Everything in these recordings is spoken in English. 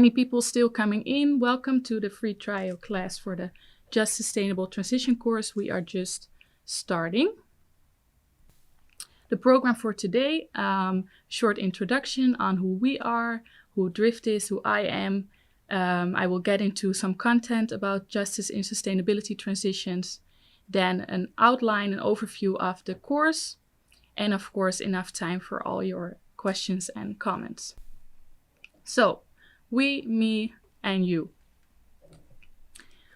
any people still coming in, welcome to the free trial class for the Just Sustainable Transition course. We are just starting. The program for today, short introduction on who we are, who Drift is, who I am. I will get into some content about justice in sustainability transitions, then an outline, an overview of the course, and of course enough time for all your questions and comments. So, we, me, and you.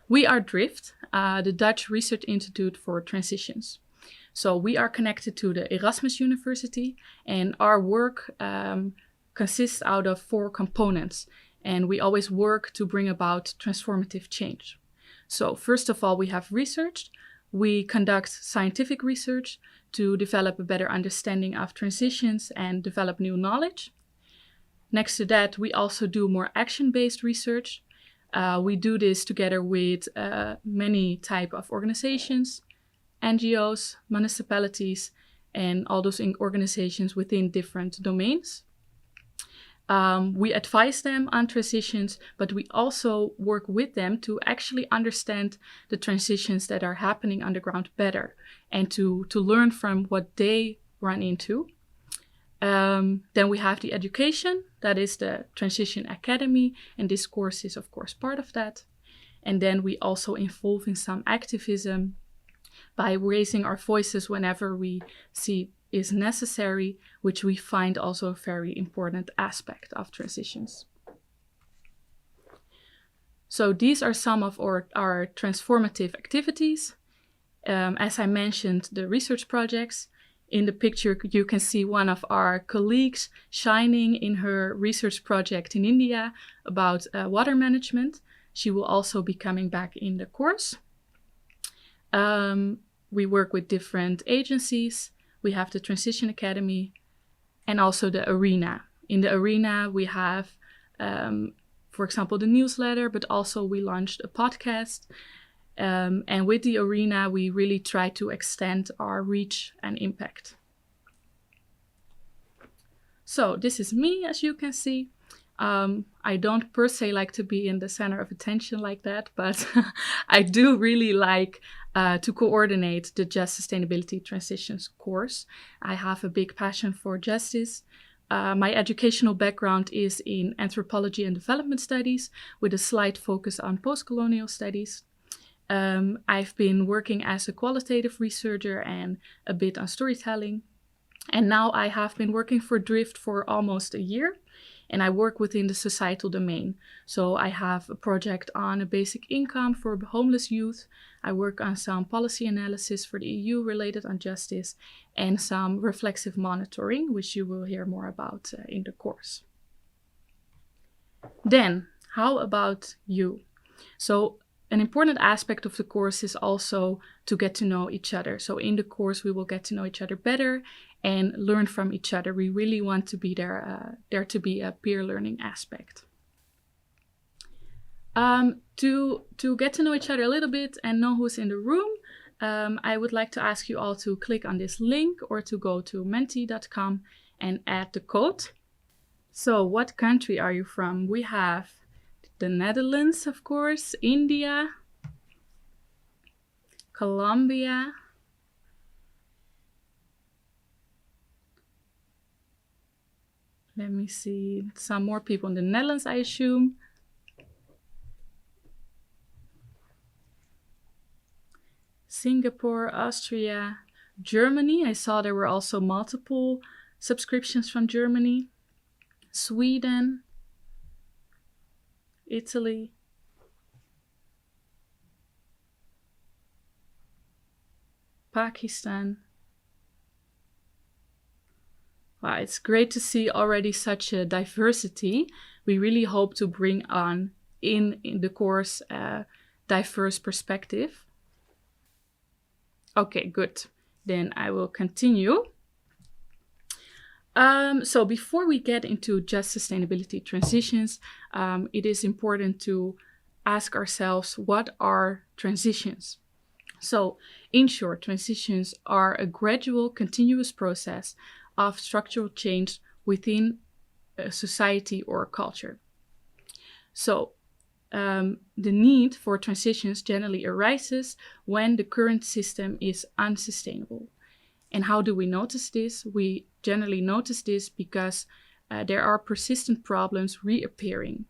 We are Drift, the Dutch Research Institute for Transitions. So we are connected to the Erasmus University, and our work consists out of 4 components. And we always work to bring about transformative change. So first of all, we have research. We conduct scientific research to develop a better understanding of transitions and develop new knowledge. Next to that, we also do more action-based research. We do this together with many types of organizations, NGOs, municipalities, and all those organizations within different domains. We advise them on transitions, but we also work with them to actually understand the transitions that are happening on the ground better and to learn from what they run into. Then we have the education, that is the Transition Academy, and this course is of course part of that. And then we also involve in some activism by raising our voices whenever we see is necessary, which we find also a very important aspect of transitions. So these are some of our transformative activities. As I mentioned, the research projects. In the picture, you can see one of our colleagues shining in her research project in India about water management. She will also be coming back in the course. We work with different agencies. We have the Transition Academy and also the Arena. In the Arena, we have, for example, the newsletter, but also we launched a podcast. And with the Arena, we really try to extend our reach and impact. So this is me, as you can see. I don't per se like to be in the center of attention like that, but I do really like to coordinate the Just Sustainability Transitions course. I have a big passion for justice. My educational background is in anthropology and development studies with a slight focus on post-colonial studies. I've been working as a qualitative researcher and a bit on storytelling. And now I have been working for Drift for almost a year. And I work within the societal domain. So I have a project on a basic income for homeless youth. I work on some policy analysis for the EU related on justice and some reflexive monitoring, which you will hear more about in the course. Then, how about you? So an important aspect of the course is also to get to know each other. So in the course, we will get to know each other better and learn from each other. We really want to be there to be a peer learning aspect. To get to know each other a little bit and know who's in the room, I would like to ask you all to click on this link or to go to menti.com and add the code. So what country are you from? We have the Netherlands, of course, India, Colombia, let me see, some more people in the Netherlands, I assume. Singapore, Austria, Germany. I saw there were also multiple subscriptions from Germany. Sweden, Italy, Pakistan. Wow, it's great to see already such a diversity. We really hope to bring on in the course a diverse perspective. Okay, good. Then I will continue. So before we get into just sustainability transitions, it is important to ask ourselves, what are transitions? So in short, transitions are a gradual, continuous process of structural change within a society or a culture. So the need for transitions generally arises when the current system is unsustainable. And how do we notice this? We generally notice this because there are persistent problems reoccurring.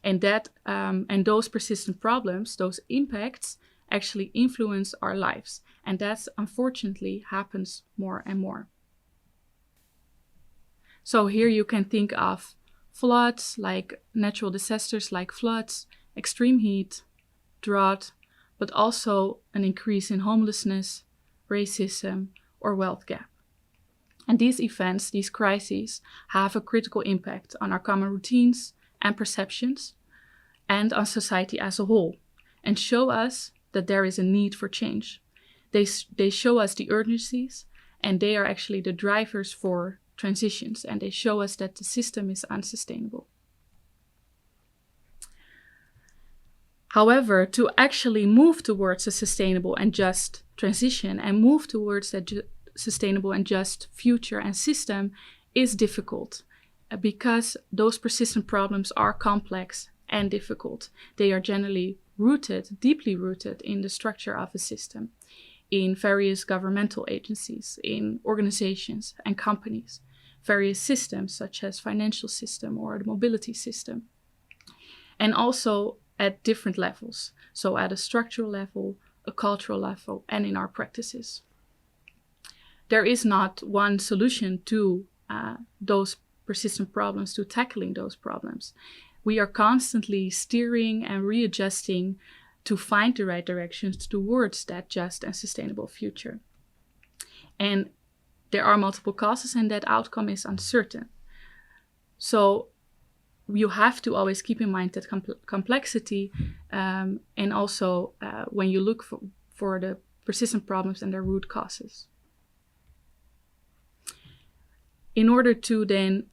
And those persistent problems, those impacts, actually influence our lives. And that unfortunately happens more and more. So here you can think of floods, like natural disasters like floods, extreme heat, drought, but also an increase in homelessness, racism, or wealth gap. And these events, these crises, have a critical impact on our common routines and perceptions, and on society as a whole, and show us that there is a need for change. They show us the urgencies, and they are actually the drivers for transitions, and they show us that the system is unsustainable. However, to actually move towards a sustainable and just transition and move towards that sustainable and just future and system is difficult because those persistent problems are complex and difficult. They are generally rooted, deeply rooted in the structure of a system, in various governmental agencies, in organizations and companies, various systems such as financial system or the mobility system, and also at different levels. So at a structural level, a cultural level, and in our practices. There is not one solution to those persistent problems, to tackling those problems. We are constantly steering and readjusting to find the right directions towards that just and sustainable future. And there are multiple causes, and that outcome is uncertain. So you have to always keep in mind that complexity, and also when you look for the persistent problems and their root causes. In order to then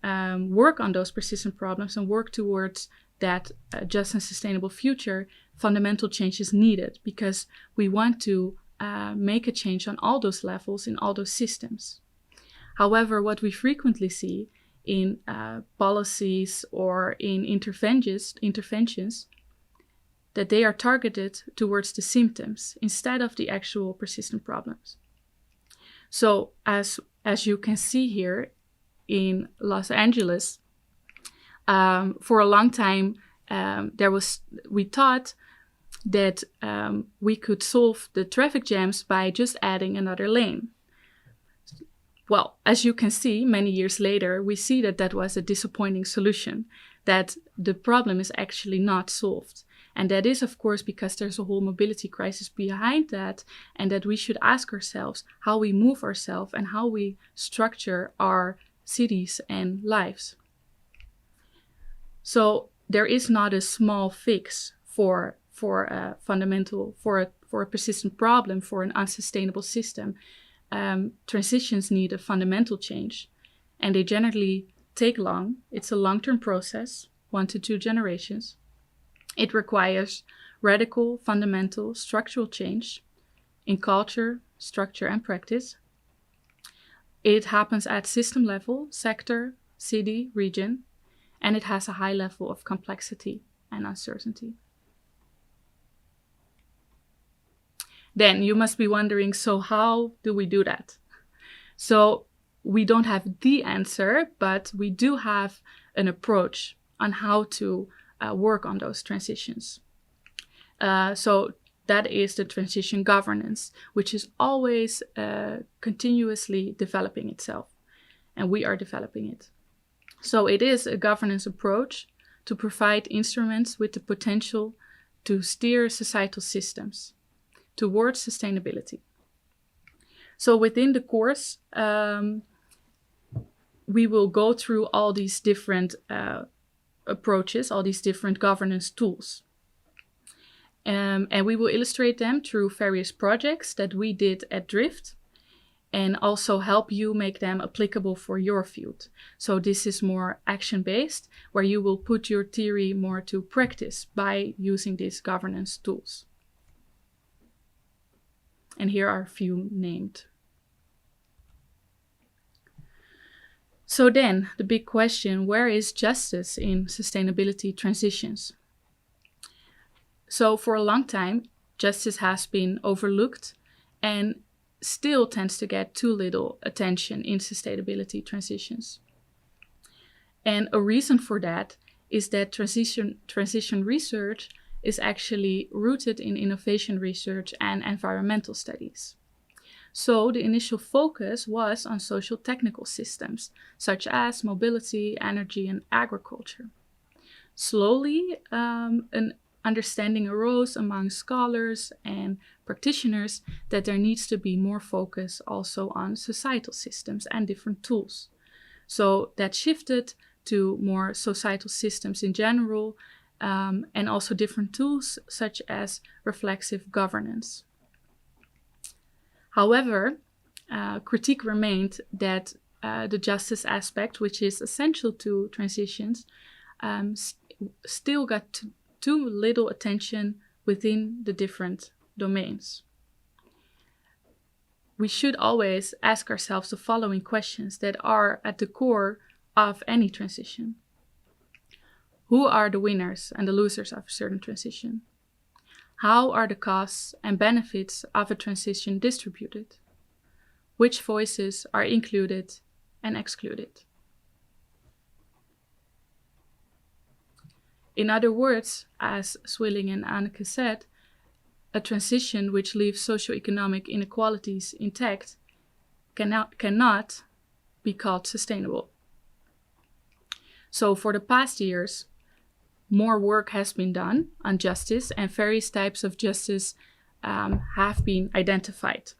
work on those persistent problems and work towards that just and sustainable future, fundamental change is needed because we want to make a change on all those levels in all those systems. However, what we frequently see in policies or in interventions, that they are targeted towards the symptoms instead of the actual persistent problems. So as you can see here in Los Angeles, for a long time we thought that we could solve the traffic jams by just adding another lane. Well, as you can see, many years later, we see that that was a disappointing solution, that the problem is actually not solved. And that is, of course, because there's a whole mobility crisis behind that, and that we should ask ourselves how we move ourselves and how we structure our cities and lives. So there is not a small fix for a fundamental, for a persistent problem, for an unsustainable system. Transitions need a fundamental change, and they generally take long. It's a long-term process, 1 to 2 generations. It requires radical, fundamental, structural change in culture, structure, and practice. It happens at system level, sector, city, region, and it has a high level of complexity and uncertainty. Then you must be wondering, so how do we do that? So we don't have the answer, but we do have an approach on how to work on those transitions. So that is the transition governance, which is always continuously developing itself, and we are developing it. So it is a governance approach to provide instruments with the potential to steer societal systems towards sustainability. So within the course, we will go through all these different approaches, all these different governance tools. And we will illustrate them through various projects that we did at Drift, and also help you make them applicable for your field. So this is more action-based, where you will put your theory more to practice by using these governance tools. And here are a few named. So then, the big question, where is justice in sustainability transitions? So for a long time, justice has been overlooked and still tends to get too little attention in sustainability transitions. And a reason for that is that transition research is actually rooted in innovation research and environmental studies. So the initial focus was on social technical systems, such as mobility, energy, and agriculture. Slowly, an understanding arose among scholars and practitioners that there needs to be more focus also on societal systems and different tools. So that shifted to more societal systems in general, and also different tools such as reflexive governance. However, critique remained that the justice aspect, which is essential to transitions, still got too little attention within the different domains. We should always ask ourselves the following questions that are at the core of any transition. Who are the winners and the losers of a certain transition? How are the costs and benefits of a transition distributed? Which voices are included and excluded? In other words, as Swilling and Anneke said, a transition which leaves socioeconomic inequalities intact cannot be called sustainable. So for the past years, more work has been done on justice, and various types of justice have been identified.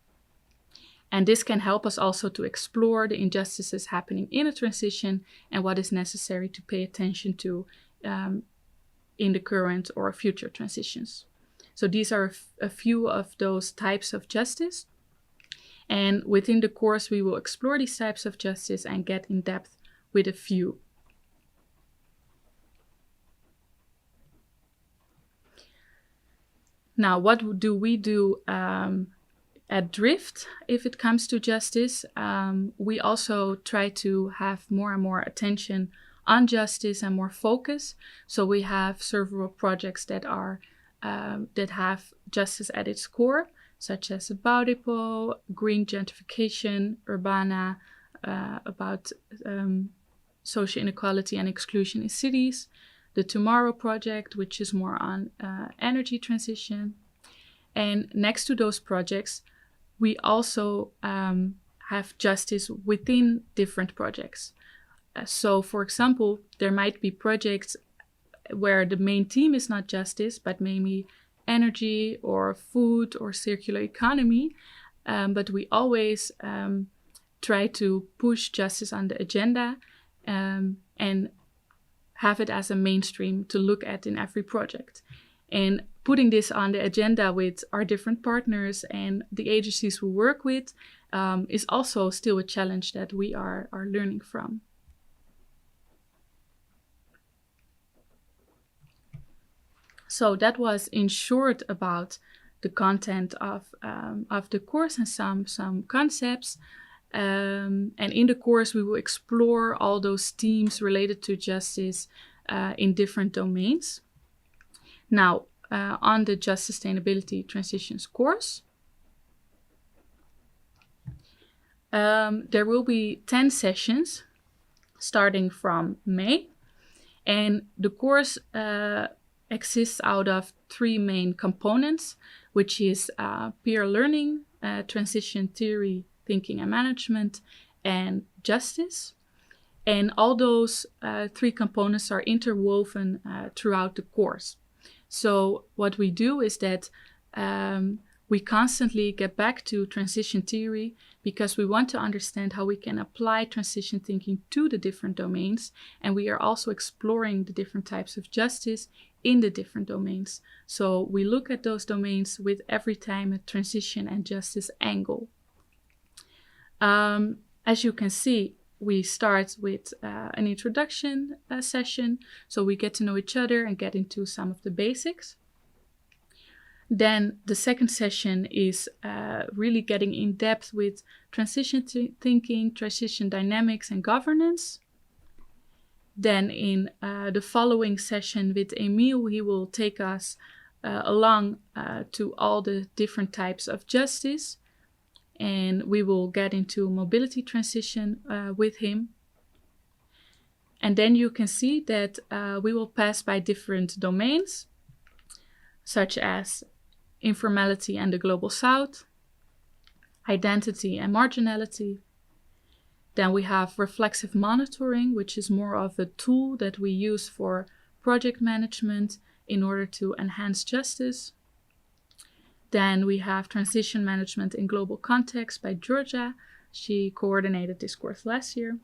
And this can help us also to explore the injustices happening in a transition and what is necessary to pay attention to in the current or future transitions. So these are a few of those types of justice. And within the course, we will explore these types of justice and get in depth with a few. Now, what do we do at Drift if it comes to justice? We also try to have more and more attention on justice and more focus. So we have several projects that have justice at its core, such as Bouwdepot, Green Gentrification, Urbana, about social inequality and exclusion in cities, the Tomorrow Project, which is more on energy transition. And next to those projects, we also have justice within different projects. So, for example, there might be projects where the main theme is not justice, but maybe energy or food or circular economy. But we always try to push justice on the agenda and have it as a mainstream to look at in every project. And putting this on the agenda with our different partners and the agencies we work with is also still a challenge that we are learning from. So that was in short about the content of the course and some concepts. And in the course, we will explore all those themes related to justice in different domains. Now, on the Just Sustainability Transitions course, there will be 10 sessions starting from May. And the course exists out of 3 main components, which is peer learning, transition theory, thinking and management, and justice. And all those 3 components are interwoven throughout the course. So what we do is that we constantly get back to transition theory because we want to understand how we can apply transition thinking to the different domains. And we are also exploring the different types of justice in the different domains. So we look at those domains with every time a transition and justice angle. As you can see, we start with an introduction session. So we get to know each other and get into some of the basics. Then the second session is really getting in depth with transition thinking, transition dynamics, and governance. Then in the following session with Emile, he will take us along to all the different types of justice, and we will get into mobility transition with him. And then you can see that we will pass by different domains, such as informality and the global south, identity and marginality. Then we have reflexive monitoring, which is more of a tool that we use for project management in order to enhance justice. Then we have transition management in global context by Georgia. She coordinated this course last year.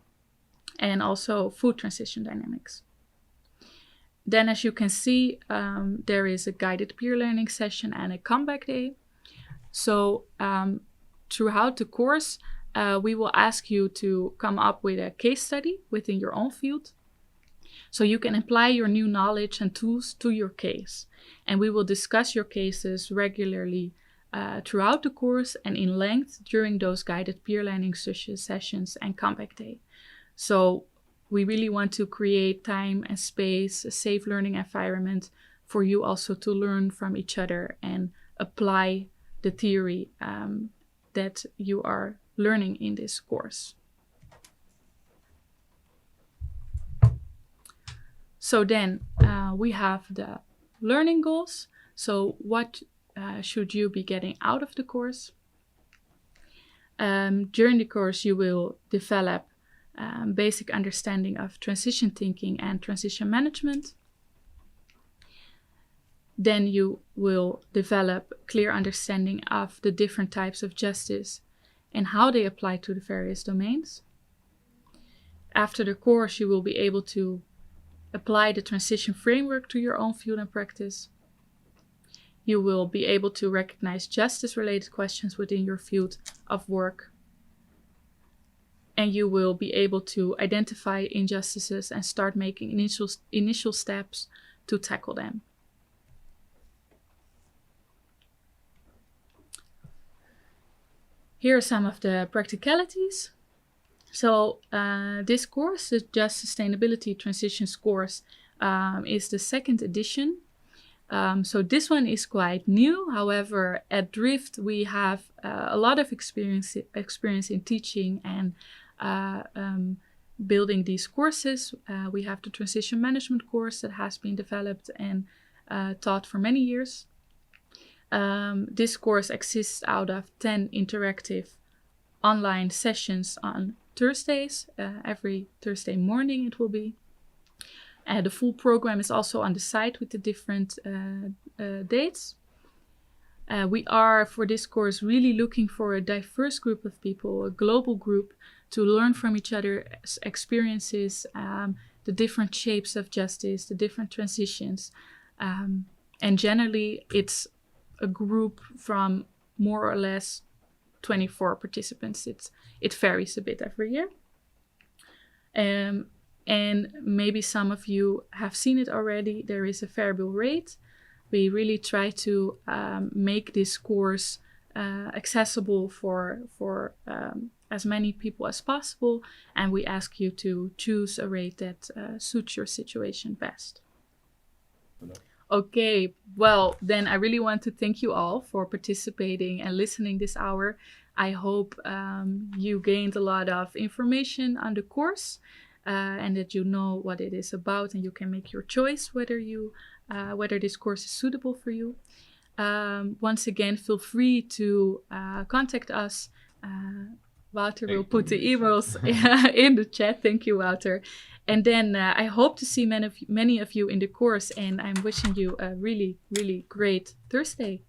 And also food transition dynamics. Then, as you can see, there is a guided peer learning session and a comeback day. So throughout the course, we will ask you to come up with a case study within your own field. So you can apply your new knowledge and tools to your case. And we will discuss your cases regularly throughout the course and in length during those guided peer learning sessions and comeback day. So we really want to create time and space, a safe learning environment for you also to learn from each other and apply the theory that you are learning in this course. So then we have the learning goals. So what should you be getting out of the course? During the course, you will develop basic understanding of transition thinking and transition management. Then you will develop clear understanding of the different types of justice and how they apply to the various domains. After the course, you will be able to apply the transition framework to your own field and practice. You will be able to recognize justice-related questions within your field of work. And you will be able to identify injustices and start making initial steps to tackle them. Here are some of the practicalities. So this course, the Just Sustainability Transitions course, is the second edition. So this one is quite new. However, at Drift, we have a lot of experience in teaching and building these courses. We have the transition management course that has been developed and taught for many years. This course exists out of 10 interactive online sessions on Thursdays. Every Thursday morning it will be. The full program is also on the site with the different dates. We are, for this course, really looking for a diverse group of people, a global group, to learn from each other's experiences, the different shapes of justice, the different transitions. And generally, it's a group from more or less 24 participants. It varies a bit every year. And maybe some of you have seen it already. There is a variable rate. We really try to make this course accessible for as many people as possible. And we ask you to choose a rate that suits your situation best. Okay, well, then I really want to thank you all for participating and listening this hour. I hope you gained a lot of information on the course. And that you know what it is about and you can make your choice whether this course is suitable for you. Once again, feel free to contact us. Wouter will put the emails in the chat. Thank you, Wouter. And then I hope to see many of you in the course, and I'm wishing you a really, really great Thursday.